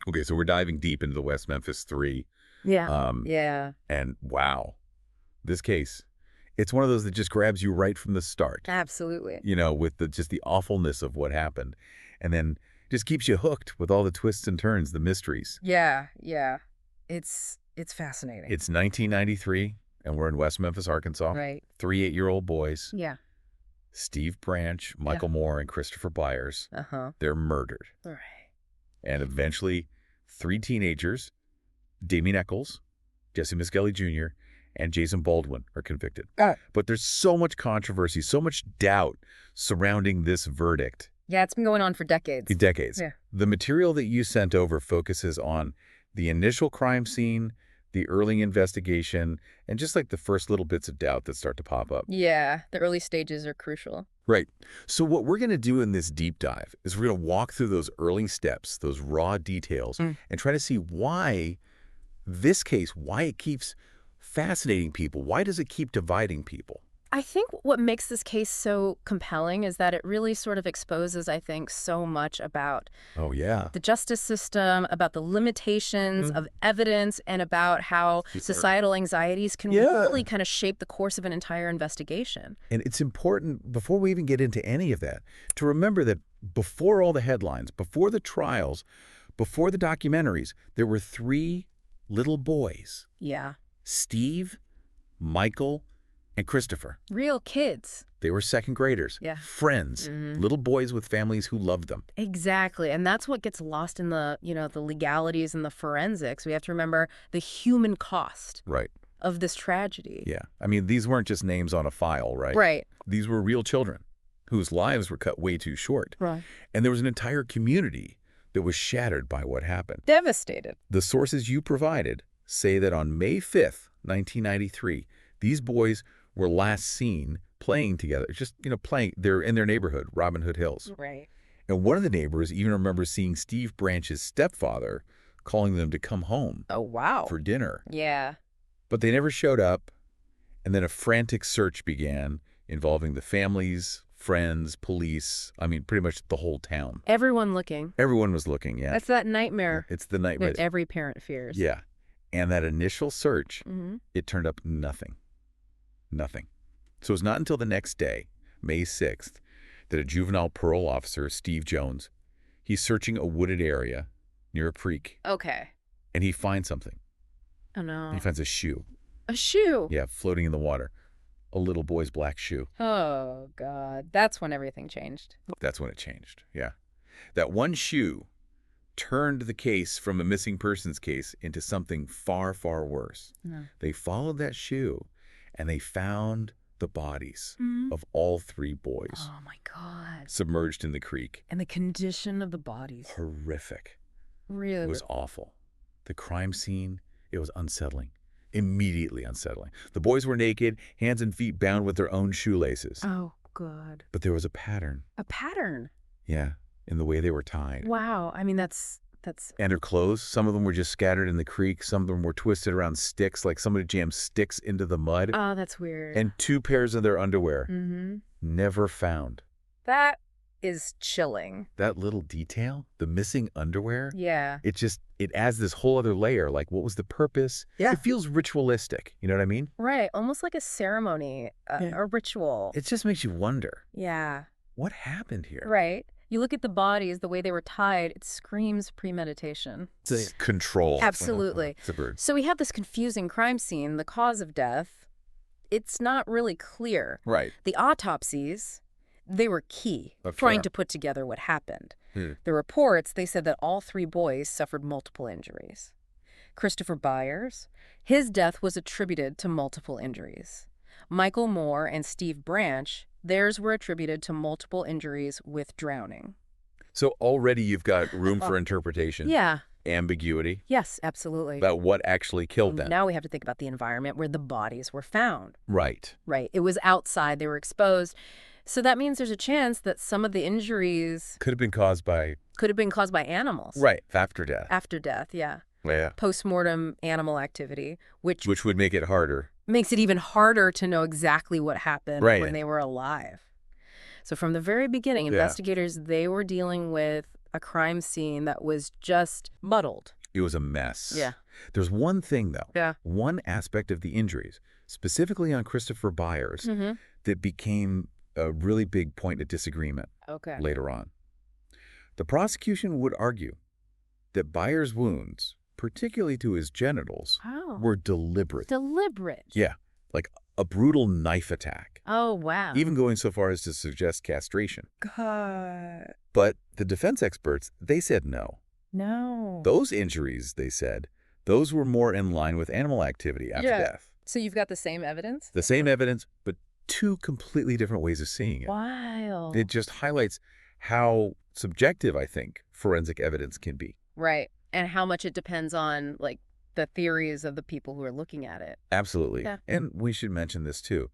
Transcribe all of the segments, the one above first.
Okay, so we're diving deep into the West Memphis 3. Yeah. Um, Yeah. and wow, this case, it's one of those that just grabs you right from the start, Absolutely. with just the awfulness of what happened. And then just keeps you hooked with all the twists and turns, the mysteries. Yeah. Yeah. It's fascinating. It's 1993, and we're in West Memphis, Arkansas. Right. 3 8-year-old boys, Yeah. Steve Branch, Michael Moore, and Christopher Byers. Uh-huh. They're murdered. Right. And eventually, 3 teenagers, Damien Eccles, Jesse Miskelly Jr., and Jason Baldwin are convicted. But there's so much controversy, so much doubt surrounding this verdict. Yeah, it's been going on for decades. Decades. Yeah. The material that you sent over focuses on the initial crime scene, the early investigation, and just like the first little bits of doubt that start to pop up. Yeah, the early stages are crucial. Right. So what we're going to do in this deep dive is we're going to walk through those early steps, those raw details, and try to see why this case, why it keeps fascinating people. Why does it keep dividing people? I think what makes this case so compelling is that it really sort of exposes, I think, so much about Oh, yeah. the justice system, about the limitations of evidence, and about how societal anxieties can really kind of shape the course of an entire investigation. And it's important, before we even get into any of that, to remember that before all the headlines, before the trials, before the documentaries, there were 3 little boys. Yeah. Steve, Michael, and Christopher. Real kids. They were second graders. Yeah. Friends. Little boys with families who loved them. Exactly. And that's what gets lost in the, the legalities and the forensics. We have to remember the human cost of this tragedy. Yeah. I mean, these weren't just names on a file, right? Right. These were real children whose lives were cut way too short. Right. And there was an entire community that was shattered by what happened. Devastated. The sources you provided say that on May 5th, 1993, these boys were last seen playing together, just, playing. They're in their neighborhood, Robin Hood Hills. Right. And one of the neighbors even remembers seeing Steve Branch's stepfather calling them to come home Oh, wow. for dinner. Yeah. But they never showed up, and then a frantic search began involving the families, friends, police, pretty much the whole town. Everyone looking. Everyone was looking, yeah. That's that nightmare It's the nightmare. that every parent fears. Yeah. And that initial search, it turned up nothing. Nothing. So it's not until the next day, May 6th, that a juvenile parole officer, Steve Jones, he's searching a wooded area near a creek. Okay. And he finds something. Oh, no. He finds a shoe. A shoe? Yeah, floating in the water. A little boy's black shoe. Oh, God. That's when everything changed. That's when it changed, yeah. That one shoe turned the case from a missing persons case into something far, far worse. No. They followed that shoe, and they found the bodies of all 3 boys. Oh, my God. Submerged in the creek. And the condition of the bodies. Horrific. Really? It was awful. The crime scene, it was unsettling. Immediately unsettling. The boys were naked, hands and feet bound with their own shoelaces. Oh, God. But there was a pattern. A pattern? Yeah, in the way they were tied. Wow. That's... And her clothes, some of them were just scattered in the creek. Some of them were twisted around sticks, like somebody jammed sticks into the mud. Oh, that's weird. And 2 pairs of their underwear. Never found. That is chilling. That little detail, the missing underwear. Yeah. It adds this whole other layer. Like, what was the purpose? Yeah. It feels ritualistic. You know what I mean? Right. Almost like a ceremony, a ritual. It just makes you wonder. Yeah. What happened here? Right. You look at the bodies, the way they were tied, it screams premeditation. It's control. Absolutely. It's a bird. So we have this confusing crime scene. The cause of death, it's not really clear. Right. The autopsies, they were key, trying to put together what happened. The reports, they said that all 3 boys suffered multiple injuries. Christopher Byers, his death was attributed to multiple injuries. Michael Moore and Steve Branch, theirs were attributed to multiple injuries with drowning. So already you've got room for interpretation. Yeah. Ambiguity. Yes, absolutely. About what actually killed them. Now we have to think about the environment where the bodies were found. Right. Right. It was outside. They were exposed. So that means there's a chance that some of the injuries Could have been caused by... animals. Right. After death. After death, yeah. Yeah. Post-mortem animal activity, which would make it harder. makes it even harder to know exactly what happened when they were alive. So from the very beginning, investigators, they were dealing with a crime scene that was just muddled. It was a mess. Yeah. There's one thing, though. Yeah. One aspect of the injuries, specifically on Christopher Byers, that became a really big point of disagreement later on. The prosecution would argue that Byers' wounds, particularly to his genitals, were deliberate. Deliberate? Yeah, like a brutal knife attack. Oh, wow. Even going so far as to suggest castration. God. But the defense experts, they said no. No. Those injuries, they said, those were more in line with animal activity after death. So you've got the same evidence? The same evidence, but two completely different ways of seeing it. Wild. It just highlights how subjective, I think, forensic evidence can be. Right. And how much it depends on, like, the theories of the people who are looking at it. Absolutely. Yeah. And we should mention this, too.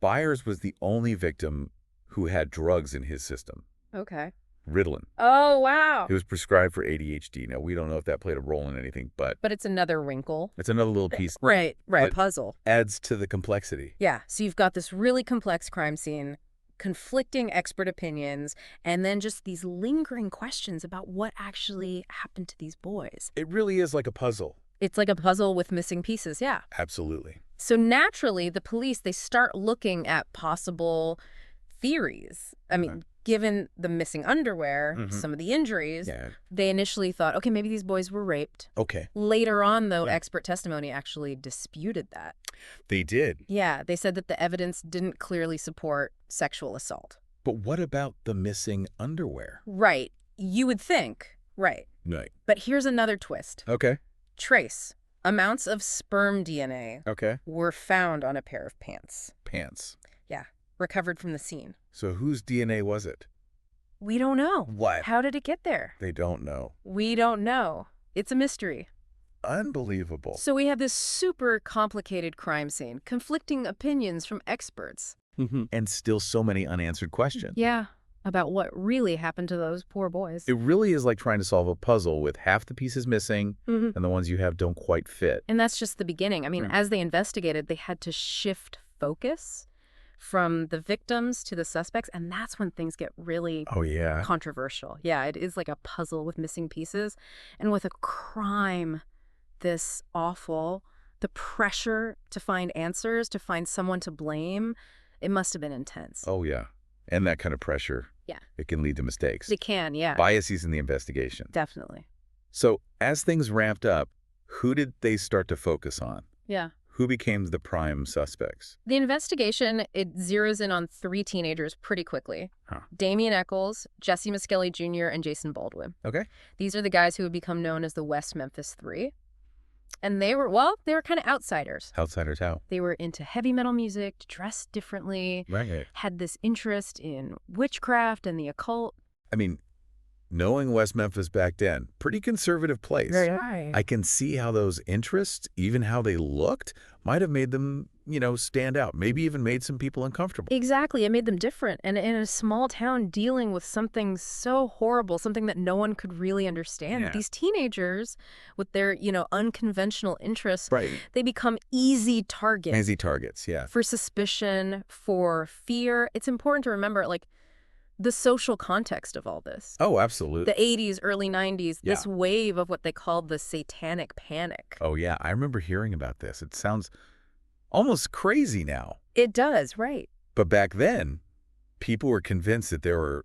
Byers was the only victim who had drugs in his system. Okay. Ritalin. Oh, wow. It was prescribed for ADHD. Now, we don't know if that played a role in anything, but it's another wrinkle. It's another little piece. Right. Puzzle. Adds to the complexity. Yeah. So you've got this really complex crime scene, conflicting expert opinions, and then just these lingering questions about what actually happened to these boys. It really is like a puzzle. It's like a puzzle with missing pieces, yeah. Absolutely. So naturally, the police, they start looking at possible theories. I mean, given the missing underwear, some of the injuries, they initially thought, okay, maybe these boys were raped. Okay. Later on, though, expert testimony actually disputed that. They did. Yeah, they said that the evidence didn't clearly support sexual assault. But what about the missing underwear? Right. You would think. Right. Right. But here's another twist. Okay. Trace amounts of sperm DNA were found on a pair of pants. Pants. Yeah. Recovered from the scene. So whose DNA was it? We don't know. What? How did it get there? They don't know. We don't know. It's a mystery. Unbelievable. So we have this super complicated crime scene, conflicting opinions from experts. And still so many unanswered questions. Yeah, about what really happened to those poor boys. It really is like trying to solve a puzzle with half the pieces missing and the ones you have don't quite fit. And that's just the beginning. I mean, as they investigated, they had to shift focus from the victims to the suspects, and that's when things get really controversial. Yeah, it is like a puzzle with missing pieces. And with a crime this awful, the pressure to find answers, to find someone to blame, it must have been intense. Oh, yeah. And that kind of pressure, it can lead to mistakes. It can, yeah. Biases in the investigation. Definitely. So as things ramped up, who did they start to focus on? Yeah. Who became the prime suspects? The investigation, it zeroes in on 3 teenagers pretty quickly. Damian Eccles, Jesse Miskelly Jr., and Jason Baldwin. Okay. These are the guys who would become known as the West Memphis 3. And they were kind of outsiders. Outsiders how? They were into heavy metal music, dressed differently, had this interest in witchcraft and the occult. I mean, knowing West Memphis back then, pretty conservative place. Very high. I can see how those interests, even how they looked, might have made them, stand out. Maybe even made some people uncomfortable. Exactly. It made them different. And in a small town dealing with something so horrible, something that no one could really understand. Yeah. These teenagers with their, unconventional interests, they become easy targets. Easy targets, yeah. For suspicion, for fear. It's important to remember, the social context of all this. Oh, absolutely. The 80s, early 90s, this wave of what they called the satanic panic. Oh, yeah. I remember hearing about this. It sounds almost crazy now. It does, right. But back then, people were convinced that there were,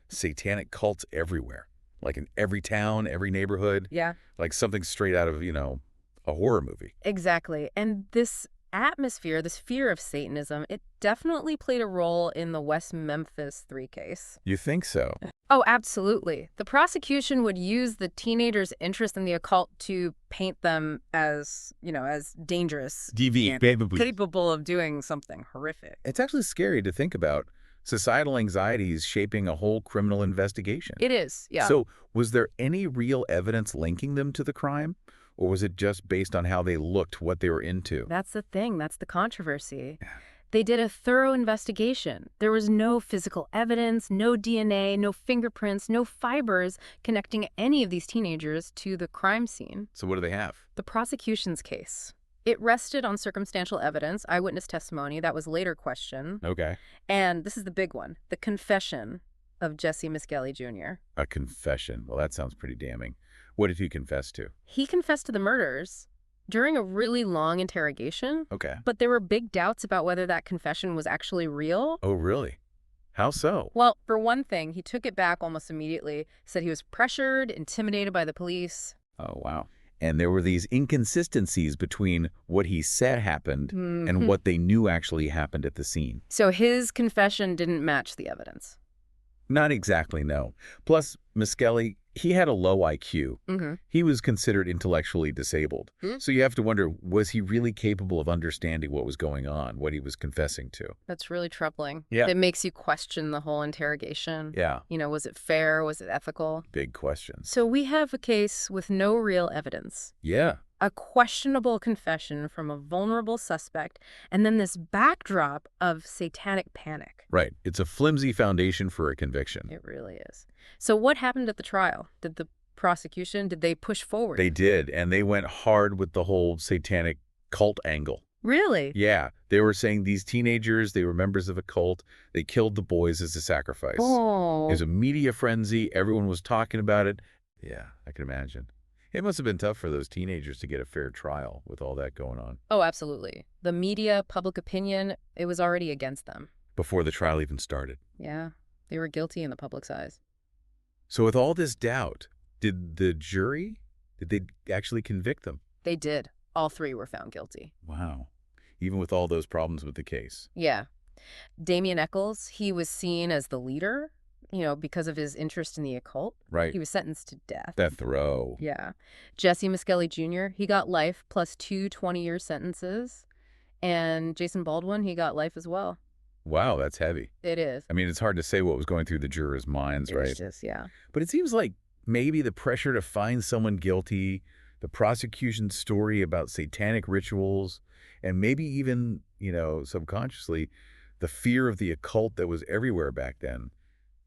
satanic cults everywhere. Like in every town, every neighborhood. Yeah. Like something straight out of, a horror movie. Exactly. And this atmosphere, this fear of Satanism, it definitely played a role in the West Memphis 3 case. You think so? Oh, absolutely. The prosecution would use the teenagers' interest in the occult to paint them as, as dangerous. Deviant. Capable of doing something horrific. It's actually scary to think about societal anxieties shaping a whole criminal investigation. It is, yeah. So was there any real evidence linking them to the crime? Or was it just based on how they looked, what they were into? That's the thing. That's the controversy. They did a thorough investigation. There was no physical evidence, no DNA, no fingerprints, no fibers connecting any of these teenagers to the crime scene. So what do they have? The prosecution's case. It rested on circumstantial evidence, eyewitness testimony that was later questioned. Okay. And this is the big one, the confession of Jesse Miskelly Jr. A confession. Well, that sounds pretty damning. What did he confess to? He confessed to the murders during a really long interrogation. Okay. But there were big doubts about whether that confession was actually real. Oh, really? How so? Well, for one thing, he took it back almost immediately, said he was pressured, intimidated by the police. Oh, wow. And there were these inconsistencies between what he said happened and what they knew actually happened at the scene. So his confession didn't match the evidence. Not exactly, no. Plus, Miskelly, he had a low IQ. He was considered intellectually disabled. So you have to wonder, was he really capable of understanding what was going on, what he was confessing to? That's really troubling. Yeah. It makes you question the whole interrogation. Yeah. You know, was it fair? Was it ethical? Big questions. So we have a case with no real evidence. Yeah. A questionable confession from a vulnerable suspect, and then this backdrop of satanic panic. Right. It's a flimsy foundation for a conviction. It really is. So what happened at the trial? Did the prosecution, did they push forward? They did, and they went hard with the whole satanic cult angle. Really? Yeah. They were saying these teenagers, they were members of a cult. They killed the boys as a sacrifice. Oh. It was a media frenzy. Everyone was talking about it. Yeah, I can imagine. It must have been tough for those teenagers to get a fair trial with all that going on. Oh, absolutely. The media, public opinion, it was already against them. Before the trial even started. Yeah, they were guilty in the public's eyes. So with all this doubt, did the jury, did they actually convict them? They did. All three were found guilty. Wow. Even with all those problems with the case. Yeah. Damian Eccles, he was seen as the leader, you know, because of his interest in the occult. Right. He was sentenced to death. Death row. Yeah. Jesse Miskelly Jr., he got life plus 2 20-year sentences. And Jason Baldwin, he got life as well. Wow, that's heavy. It is. I mean, it's hard to say what was going through the jurors' minds, right? It's just, yeah. But it seems like maybe the pressure to find someone guilty, the prosecution's story about satanic rituals, and maybe even, you know, subconsciously, the fear of the occult that was everywhere back then,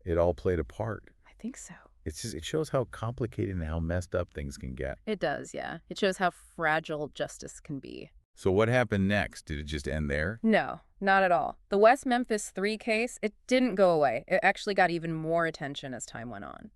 it all played a part. I think so. It's just, it shows how complicated and how messed up things can get. It does, yeah. It shows how fragile justice can be. So what happened next? Did it just end there? No, not at all. The West Memphis 3 case, it didn't go away. It actually got even more attention as time went on.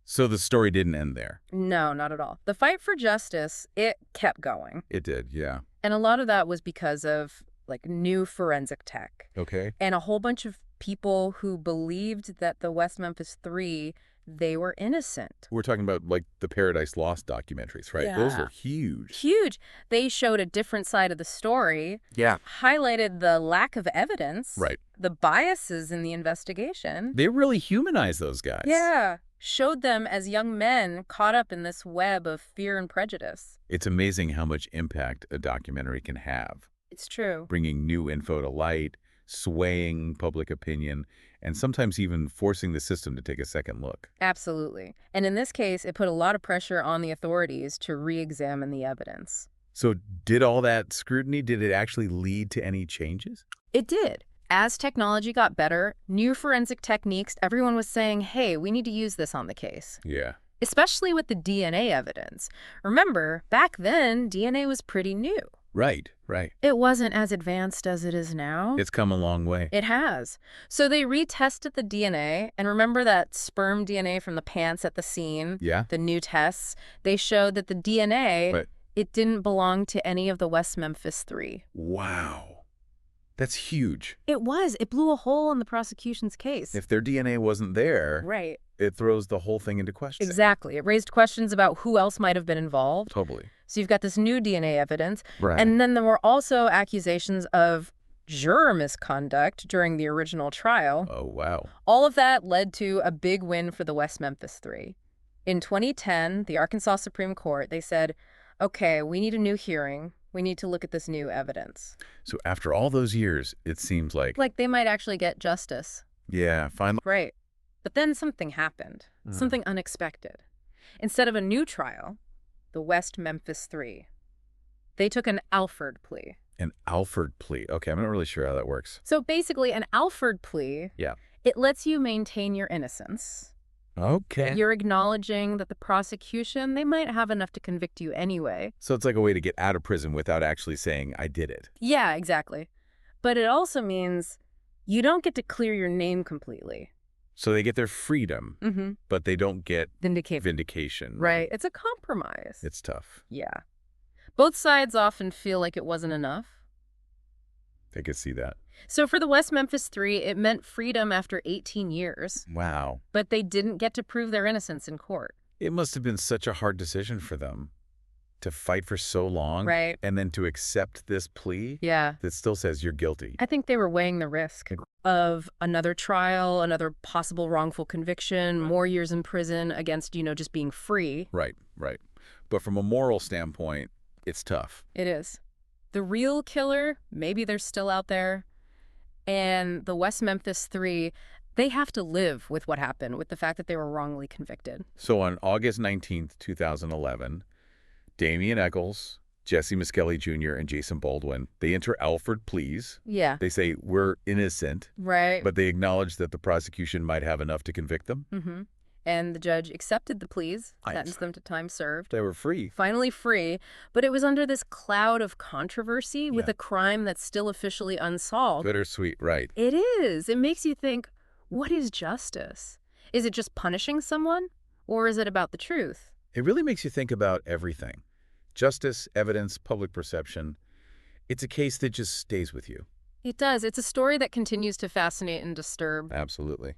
So the story didn't end there? No, not at all. The fight for justice, it kept going. It did, yeah. And a lot of that was because of, like, new forensic tech. Okay. And a whole bunch of people who believed that the West Memphis 3, they were innocent. We're talking about, like, the Paradise Lost documentaries, right? Yeah. Those were huge. Huge. They showed a different side of the story. Yeah. Highlighted the lack of evidence. Right. The biases in the investigation. They really humanized those guys. Yeah. Showed them as young men caught up in this web of fear and prejudice. It's amazing how much impact a documentary can have. It's true. Bringing new info to light, swaying public opinion, and sometimes even forcing the system to take a second look. Absolutely. And in this case, it put a lot of pressure on the authorities to re-examine the evidence. So did all that scrutiny, did it actually lead to any changes? It did. As technology got better, new forensic techniques, everyone was saying, hey, we need to use this on the case. Yeah. Especially with the DNA evidence. Remember, back then, DNA was pretty new. Right, right. It wasn't as advanced as it is now. It's come a long way. It has. So they retested the DNA, and remember that sperm DNA from the pants at the scene? Yeah. The new tests? They showed that the DNA, Right. it didn't belong to any of the West Memphis 3. Wow. That's huge. It was. It blew a hole in the prosecution's case. If their DNA wasn't there, Right. it throws the whole thing into question. Exactly. It raised questions about who else might have been involved. Totally. So you've got this new DNA evidence. Right. And then there were also accusations of juror misconduct during the original trial. Oh, wow. All of that led to a big win for the West Memphis 3. In 2010, the Arkansas Supreme Court, they said, okay, we need a new hearing. We need to look at this new evidence. So after all those years, it seems like... Like they might actually get justice. Yeah, finally... Right. But then something happened. Something unexpected. Instead of a new trial, the West Memphis 3, they took an Alford plea. An Alford plea. Okay, I'm not really sure how that works. So basically, an Alford plea, Yeah. it lets you maintain your innocence. Okay. You're acknowledging that the prosecution, they might have enough to convict you anyway. So it's like a way to get out of prison without actually saying, I did it. Yeah, exactly. But it also means you don't get to clear your name completely. So they get their freedom, but they don't get vindication. Right. It's a compromise. It's tough. Yeah. Both sides often feel like it wasn't enough. I could see that. So for the West Memphis Three, it meant freedom after 18 years. Wow. But they didn't get to prove their innocence in court. It must have been such a hard decision for them to fight for so long. Right. And then to accept this plea. Yeah. That still says you're guilty. I think they were weighing the risk of another trial, another possible wrongful conviction, more years in prison against, just being free. Right. But from a moral standpoint, it's tough. It is. The real killer, maybe they're still out there. And the West Memphis Three, they have to live with what happened, with the fact that they were wrongly convicted. So on August 19th, 2011, Damian Eccles, Jesse Miskelly Jr., and Jason Baldwin, they enter Alford pleas. Yeah. They say, we're innocent. Right. But they acknowledge that the prosecution might have enough to convict them. And the judge accepted the pleas, sentenced them to time served. They were free. Finally free, but it was under this cloud of controversy with a crime that's still officially unsolved. Bittersweet, right. It is. It makes you think, what is justice? Is it just punishing someone? Or is it about the truth? It really makes you think about everything. Justice, evidence, public perception. It's a case that just stays with you. It does. It's a story that continues to fascinate and disturb. Absolutely.